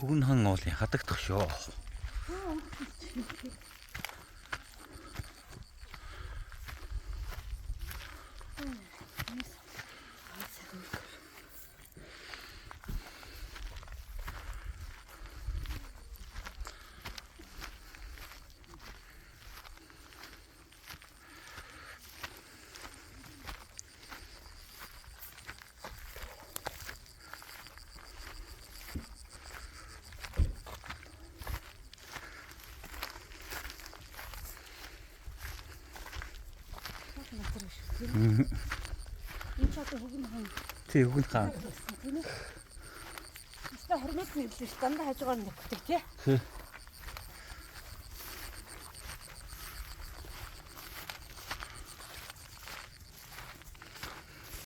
Хөвн хан уулын хадагт шүү. Энэ чад хөвгөн хан. Тий хөвгөн хаан. Тийм ээ. Өстө хормог нэрлээ. Дандаа хажуугаар нэвдэг тий.